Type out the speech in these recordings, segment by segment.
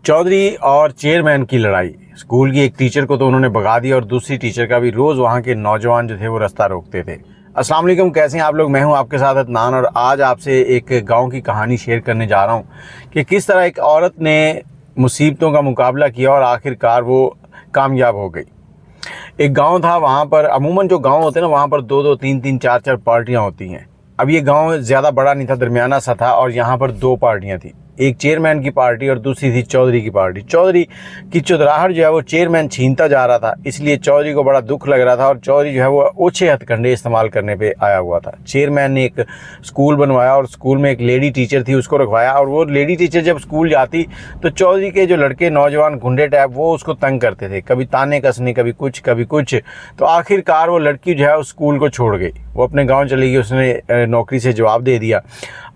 चौधरी और चेयरमैन की लड़ाई। स्कूल की एक टीचर को तो उन्होंने भगा दिया और दूसरी टीचर का भी रोज़ वहाँ के नौजवान जो थे वो रास्ता रोकते थे। अस्सलाम वालेकुम, कैसे हैं आप लोग। मैं हूं आपके साथ अदनान और आज आपसे एक गांव की कहानी शेयर करने जा रहा हूं कि किस तरह एक औरत ने मुसीबतों का मुकाबला किया और आखिरकार वो कामयाब हो गई। एक गांव था, वहाँ पर अमूमन जो गांव होते हैं ना, वहाँ पर दो दो तीन तीन चार चार पार्टियाँ होती हैं। अब ये गांव ज़्यादा बड़ा नहीं था, दरमियाना सा था और यहाँ पर दो पार्टियाँ थी, एक चेयरमैन की पार्टी और दूसरी थी चौधरी की पार्टी। चौधरी की चुदराहट जो है वो चेयरमैन छीनता जा रहा था, इसलिए चौधरी को बड़ा दुख लग रहा था और चौधरी जो है वो ओछे हथकंडे इस्तेमाल करने पे आया हुआ था। चेयरमैन ने एक स्कूल बनवाया और स्कूल में एक लेडी टीचर थी, उसको रखवाया और वो लेडी टीचर जब स्कूल जाती तो चौधरी के जो लड़के नौजवान गुंडे टाइप वो उसको तंग करते थे, कभी ताने कसने, कभी कुछ कभी कुछ। तो आखिरकार वो लड़की जो है उस स्कूल को छोड़ गई, वो अपने गाँव चली गई, उसने नौकरी से जवाब दे दिया।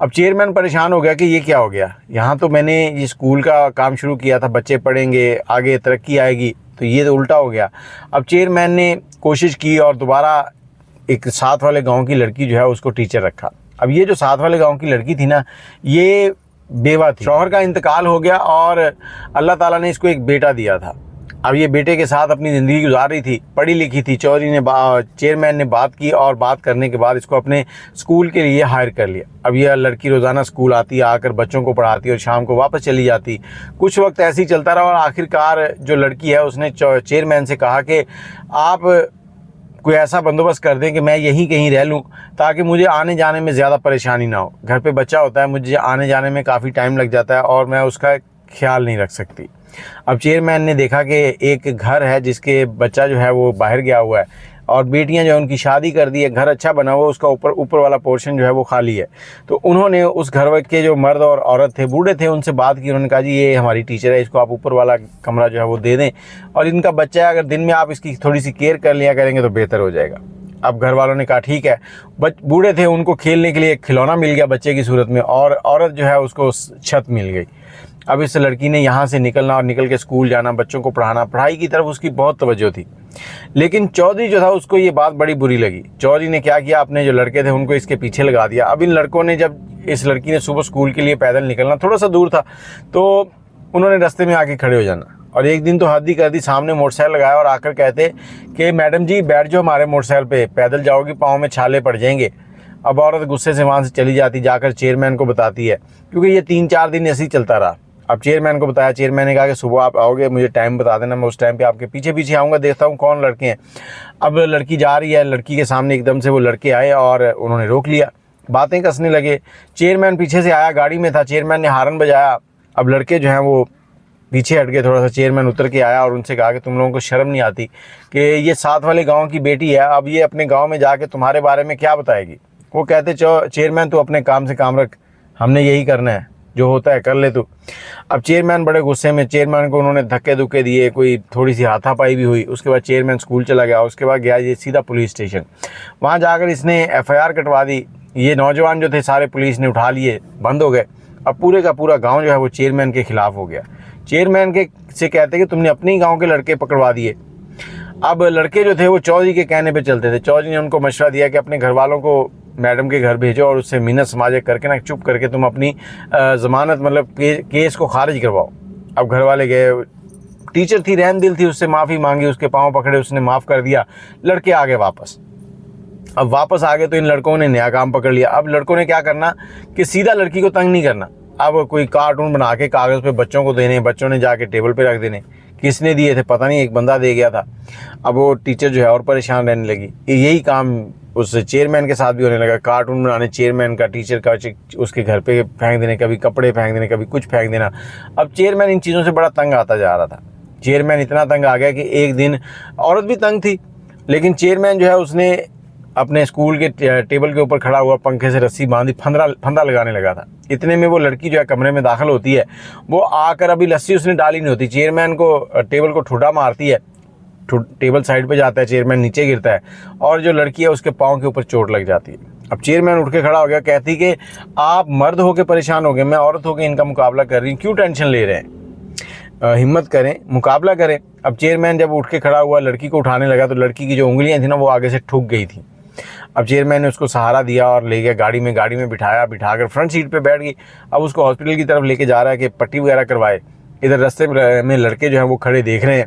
अब चेयरमैन परेशान हो गया कि ये क्या हो गया, यहाँ तो मैंने ये स्कूल का काम शुरू किया था, बच्चे पढ़ेंगे, आगे तरक्की आएगी, तो ये तो उल्टा हो गया। अब चेयरमैन ने कोशिश की और दोबारा एक साथ वाले गांव की लड़की जो है उसको टीचर रखा। अब ये जो साथ वाले गांव की लड़की थी ना, ये बेवा थी, शौहर का इंतकाल हो गया और अल्लाह ताला ने इसको एक बेटा दिया था। अब ये बेटे के साथ अपनी ज़िंदगी गुजार रही थी, पढ़ी लिखी थी। चौधरी ने चेयरमैन ने बात की और बात करने के बाद इसको अपने स्कूल के लिए हायर कर लिया। अब यह लड़की रोज़ाना स्कूल आती, आकर बच्चों को पढ़ाती और शाम को वापस चली जाती। कुछ वक्त ऐसे ही चलता रहा और आखिरकार जो लड़की है उसने चेयरमैन से कहा कि आप कोई ऐसा बंदोबस्त कर दें कि मैं यहीं कहीं रह लूँ, ताकि मुझे आने जाने में ज़्यादा परेशानी ना हो। घर पे बच्चा होता है, मुझे आने जाने में काफ़ी टाइम लग जाता है और मैं उसका ख्याल नहीं रख सकती। अब चेयरमैन ने देखा कि एक घर है जिसके बच्चा जो है वो बाहर गया हुआ है और बेटियां जो है उनकी शादी कर दी है, घर अच्छा बना हुआ, उसका ऊपर वाला पोर्शन जो है वो खाली है। तो उन्होंने उस घर के जो मर्द और औरत थे, बूढ़े थे, उनसे बात की। उन्होंने कहा जी ये हमारी टीचर है, इसको आप ऊपर वाला कमरा जो है वो दे दें और इनका बच्चा है, अगर दिन में आप इसकी थोड़ी सी केयर कर लिया करेंगे तो बेहतर हो जाएगा। अब घर वालों ने कहा ठीक है। बूढ़े थे, उनको खेलने के लिए एक खिलौना मिल गया बच्चे की सूरत में और औरत जो है उसको छत मिल गई। अब इस लड़की ने यहाँ से निकलना और निकल के स्कूल जाना, बच्चों को पढ़ाना, पढ़ाई की तरफ उसकी बहुत तवज्जो थी। लेकिन चौधरी जो था उसको ये बात बड़ी बुरी लगी। चौधरी ने क्या किया, अपने जो लड़के थे उनको इसके पीछे लगा दिया। अब इन लड़कों ने, जब इस लड़की ने सुबह स्कूल के लिए पैदल निकलना, थोड़ा सा दूर था, तो उन्होंने रास्ते में आके खड़े हो जाना। और एक दिन तो हद ही कर दी, सामने मोटरसाइकिल लगाया और आकर कहते कि मैडम जी बैठ जाओ हमारे मोटरसाइकिल पे, पैदल जाओगी पाँव में छाले पड़ जाएंगे। अब औरत गुस्से से वहाँ से चली जाती, जाकर चेयरमैन को बताती है, क्योंकि ये 3-4 दिन ऐसे ही चलता रहा। अब चेयरमैन को बताया, चेयरमैन ने कहा कि सुबह आप आओगे, मुझे टाइम बता देना, मैं उस टाइम पे आपके पीछे पीछे आऊँगा, देखता हूँ कौन लड़के हैं। अब लड़की जा रही है, लड़की के सामने एकदम से वो लड़के आए और उन्होंने रोक लिया, बातें कसने लगे। चेयरमैन पीछे से आया, गाड़ी में था, चेयरमैन ने हारन बजाया। अब लड़के जो हैं वो पीछे हट गए थोड़ा सा। चेयरमैन उतर के आया और उनसे कहा कि तुम लोगों को शर्म नहीं आती कि ये साथ वाले गाँव की बेटी है, अब ये अपने गाँव में जाके तुम्हारे बारे में क्या बताएगी। वो कहते चेयरमैन तू अपने काम से काम रख, हमने यही करना है, जो होता है कर ले तू। अब चेयरमैन बड़े गुस्से में, चेयरमैन को उन्होंने धक्के धुक्के दिए, कोई थोड़ी सी हाथापाई भी हुई। उसके बाद चेयरमैन स्कूल चला गया। उसके बाद गया ये सीधा पुलिस स्टेशन, वहाँ जाकर इसने FIR कटवा दी। ये नौजवान जो थे सारे पुलिस ने उठा लिए, बंद हो गए। अब पूरे का पूरा गाँव जो है वो चेयरमैन के खिलाफ हो गया। चेयरमैन के से कहते कि तुमने अपने ही गाँव के लड़के पकड़वा दिए। अब लड़के जो थे वो चौधरी के कहने पे चलते थे। चौधरी ने उनको मशवरा दिया कि अपने घर वालों को मैडम के घर भेजो और उससे मिन्नत समाजे करके ना चुप करके तुम अपनी ज़मानत मतलब केस को खारिज करवाओ। अब घर वाले गए, टीचर थी, रहम दिल थी, उससे माफ़ी मांगी, उसके पाँव पकड़े, उसने माफ़ कर दिया। लड़के आ गए वापस। अब वापस आ गए तो इन लड़कों ने नया काम पकड़ लिया। अब लड़कों ने क्या करना कि सीधा लड़की को तंग नहीं करना, अब कोई कार्टून बना के कागज़ पे बच्चों को देने, बच्चों ने जाके टेबल पे रख देने। किसने दिए थे पता नहीं, एक बंदा दे गया था। अब वो टीचर जो है और परेशान रहने लगी। यही काम उस चेयरमैन के साथ भी होने लगा, कार्टून बनाने चेयरमैन का, टीचर का, उसके घर पे फेंक देने, कभी कपड़े फेंक देने, कभी कुछ फेंक देना। अब चेयरमैन इन चीज़ों से बड़ा तंग आता जा रहा था। चेयरमैन इतना तंग आ गया कि एक दिन, औरत भी तंग थी, लेकिन चेयरमैन जो है उसने अपने स्कूल के टेबल के ऊपर खड़ा हुआ पंखे से रस्सी बांधी, फंदा लगाने लगा था। इतने में वो लड़की जो है कमरे में दाखिल होती है। वो आकर, अभी लस्सी उसने डाली नहीं होती, चेयरमैन को टेबल को ठुड्डा मारती है, टेबल साइड पे जाता है, चेयरमैन नीचे गिरता है और जो लड़की है उसके पाँव के ऊपर चोट लग जाती है। अब चेयरमैन उठ के खड़ा हो गया, कहती कि आप मर्द होकर परेशान हो गए, मैं औरत होकर इनका मुकाबला कर रही हूँ, क्यों टेंशन ले रहे हैं, हिम्मत करें, मुकाबला करें। अब चेयरमैन जब उठ के खड़ा हुआ, लड़की को उठाने लगा तो लड़की की जो उंगलियाँ थी ना वो आगे से ठुक गई थी। अब चेयरमैन ने उसको सहारा दिया और ले गया गाड़ी में बिठाकर फ्रंट सीट पे बैठ गई। अब उसको हॉस्पिटल की तरफ लेके जा रहा है कि पट्टी वगैरह करवाए। इधर रास्ते में लड़के जो हैं वो खड़े देख रहे हैं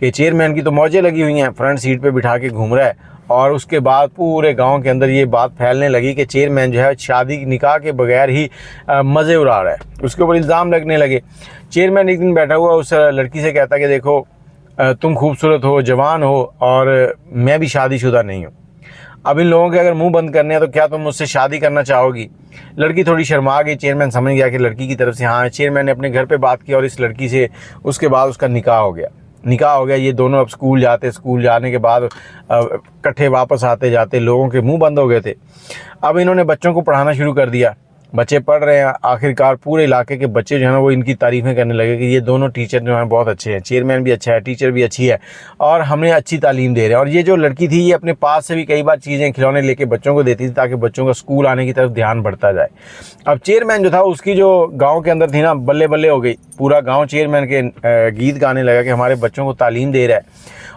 कि चेयरमैन की तो मौजें लगी हुई हैं, फ्रंट सीट पे बिठा के घूम रहा है। और उसके बाद पूरे गांव के अंदर ये बात फैलने लगी कि चेयरमैन जो है शादी निकाह के बगैर ही मज़े उड़ा रहा है। उसके ऊपर इल्ज़ाम लगने लगे। चेयरमैन एक दिन बैठा हुआ उस लड़की से कहता कि देखो तुम खूबसूरत हो, जवान हो और मैं भी शादीशुदा नहीं हूँ। अब इन लोगों के अगर मुंह बंद करने हैं तो क्या तुम मुझसे शादी करना चाहोगी? लड़की थोड़ी शर्मा गई। चेयरमैन समझ गया कि लड़की की तरफ से हाँ। चेयरमैन ने अपने घर पे बात की और इस लड़की से उसके बाद उसका निकाह हो गया। ये दोनों अब स्कूल जाते, स्कूल जाने के बाद इकट्ठे वापस आते जाते लोगों के मुंह बंद हो गए थे। अब इन्होंने बच्चों को पढ़ाना शुरू कर दिया, बच्चे पढ़ रहे हैं। आखिरकार पूरे इलाके के बच्चे जो हैं वो इनकी तारीफ़ें करने लगे कि ये दोनों टीचर जो हैं बहुत अच्छे हैं, चेयरमैन भी अच्छा है, टीचर भी अच्छी है और हमें अच्छी तालीम दे रहे हैं। और ये जो लड़की थी ये अपने पास से भी कई बार चीज़ें खिलौने लेके बच्चों को देती थी ताकि बच्चों का स्कूल आने की तरफ ध्यान बढ़ता जाए। अब चेयरमैन जो था उसकी जो गाँव के अंदर थी ना, बल्ले बल्ले हो गई। पूरा गाँव चेयरमैन के गीत गाने लगा कि हमारे बच्चों को तालीम दे रहा है।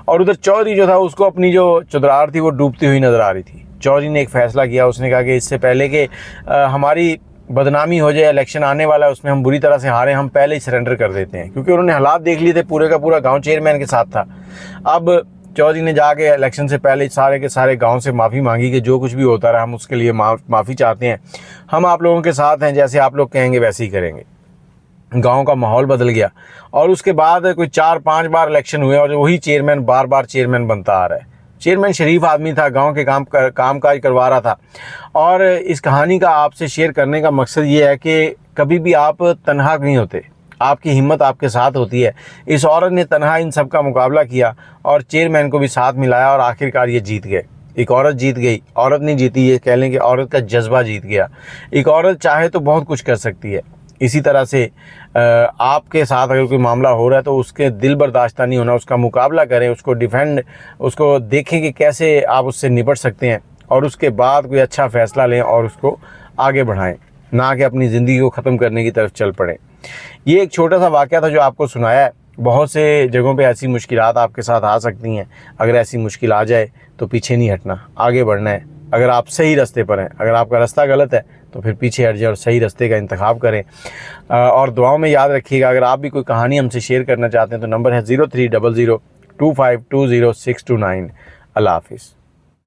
और उधर चौधरी जो था उसको अपनी जो चुदरार थी वो डूबती हुई नज़र आ रही थी। चौधरी ने एक फ़ैसला किया, उसने कहा कि इससे पहले कि हमारी बदनामी हो जाए, इलेक्शन आने वाला है उसमें हम बुरी तरह से हारे, हम पहले ही सरेंडर कर देते हैं। क्योंकि उन्होंने हालात देख लिए थे, पूरे का पूरा गांव चेयरमैन के साथ था। अब चौधरी ने जाके इलेक्शन से पहले सारे के सारे गांव से माफ़ी मांगी कि जो कुछ भी होता रहा हम उसके लिए माफ़ी चाहते हैं, हम आप लोगों के साथ हैं, जैसे आप लोग कहेंगे वैसे ही करेंगे। गांव का माहौल बदल गया और उसके बाद कोई 4-5 बार इलेक्शन हुए और वही चेयरमैन बार बार चेयरमैन बनता आ रहा है। चेयरमैन शरीफ आदमी था, गांव के कामकाज करवा रहा था। और इस कहानी का आपसे शेयर करने का मकसद ये है कि कभी भी आप तन्हा नहीं होते, आपकी हिम्मत आपके साथ होती है। इस औरत ने तन्हा इन सब का मुकाबला किया और चेयरमैन को भी साथ मिलाया और आखिरकार ये जीत गए। एक औरत जीत गई, औरत नहीं जीती, ये कह लें कि औरत का जज्बा जीत गया। एक औरत चाहे तो बहुत कुछ कर सकती है। इसी तरह से आपके साथ अगर कोई मामला हो रहा है तो उसके दिल बर्दाश्त नहीं होना, उसका मुकाबला करें, उसको डिफेंड, उसको देखें कि कैसे आप उससे निपट सकते हैं और उसके बाद कोई अच्छा फ़ैसला लें और उसको आगे बढ़ाएं, ना कि अपनी ज़िंदगी को ख़त्म करने की तरफ चल पड़ें। ये एक छोटा सा वाक़या था जो आपको सुनाया है। बहुत से जगहों पे ऐसी मुश्किलात आपके साथ आ सकती हैं। अगर ऐसी मुश्किल आ जाए तो पीछे नहीं हटना, आगे बढ़ना है। अगर आप सही रास्ते पर हैं, अगर आपका रास्ता गलत है तो फिर पीछे हट जाए और सही रास्ते का इंतखाब करें। और दुआओं में याद रखिएगा। अगर आप भी कोई कहानी हमसे शेयर करना चाहते हैं तो नंबर है 03002520 629। अल्लाह हाफिज़।